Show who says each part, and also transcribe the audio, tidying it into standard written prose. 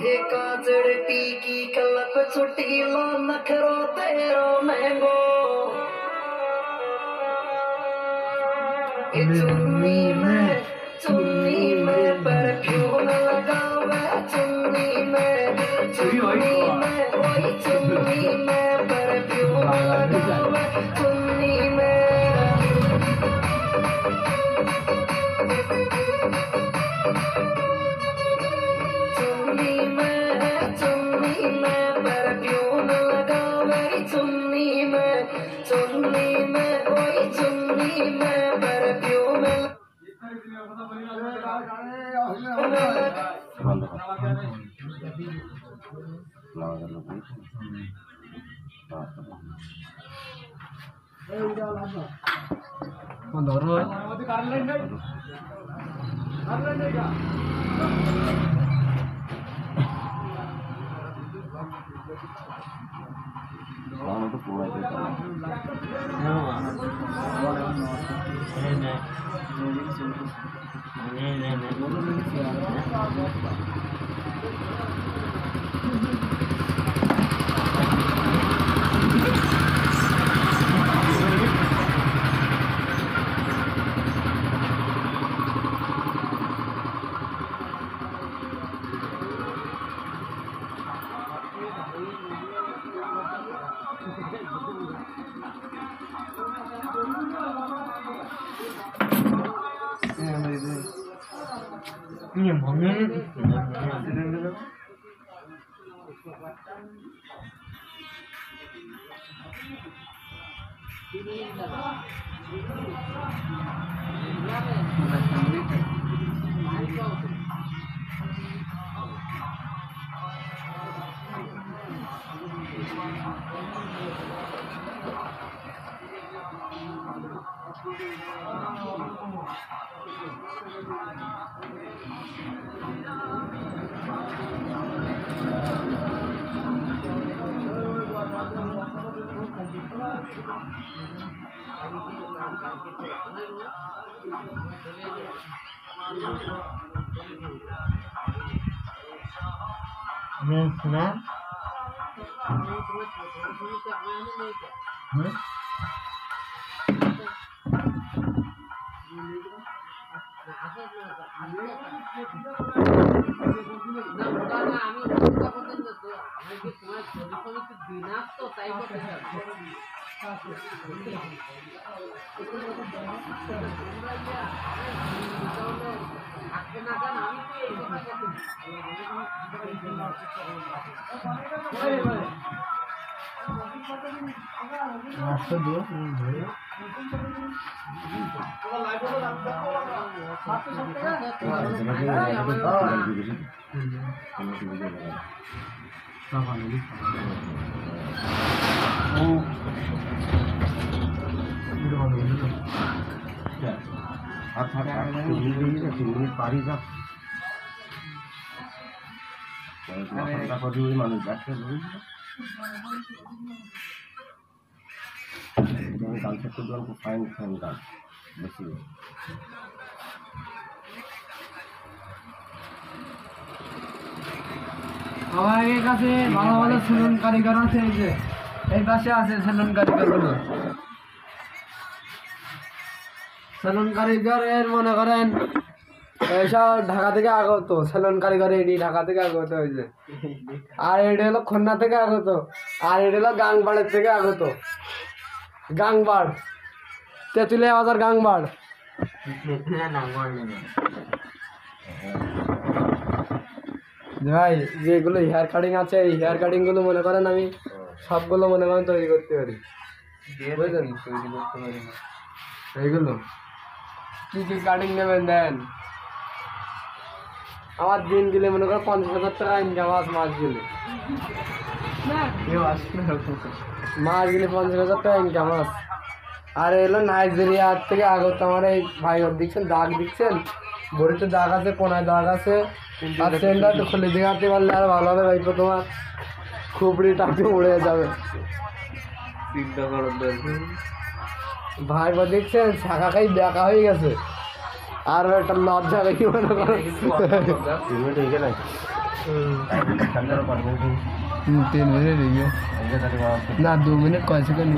Speaker 1: हे काजड़ टीकी कलप छुटकीला नखरो तेरो महंगो चुन्नी में परफ्यूम लगावे चुन्नी में वही चुन्नी में परफ्यूम लगावे चुन्नी में परफ्यूम लगावे चुन्नी में वही चुन्नी में परफ्यूम ini banget মানুষ যাচ্ছে গান করতে খুব ফাইন ফাইন গান বেশি
Speaker 2: আমাদের কাছে ভালো ভালো সেলুন কারিগর আছে, এই যে এই পাশে আছে সেলুন কারিগরগুলো। সেলুন কারিগরের মনে করেন এইসব ঢাকা থেকে আগত, সেলুন কারিগর এডি ঢাকা থেকে আগত হয়েছে, আর এডি হলো খুলনা থেকে আগত, আর এডি হলো গাংবাড়ের থেকে আগত। গাংবাড়, তেঁতুলিয়া বাজার গাংবাড়। ভাই যেগুলো হেয়ার কাটিং আছে, এই হেয়ার কাটিং গুলো মনে করেন আমি সবগুলো মনে করেন তৈরি করতে পারি, বুঝলেন? এইগুলো কি কি কাটিং নেবেন দেন, আমার দিন গেলে মনে করেন 50,000 টাকা ইনকাম আছে মাস গেলে, মাস গেলে 50,000 টাকা ইনকাম আছে। আর এলো নাইজেরিয়া থেকে আগত আমার এই ভাই, দেখছেন দাগ দেখছেন, বড়িতে দাগ আছে, কোনায় দাগ আছে, আর সেন্টার তো খুলে দেখাতে পারলে আর ভালো হবে ভাই, তোমার খুবড়ি টাকে উড়ে যাবে ভাই। দেখছেন শাখা খাই দেখা হয়ে গেছে, আর একটা লজ্জা দেখি মনে করো 3 मिनट रह गया ना 2 मिनट कौन सेकंड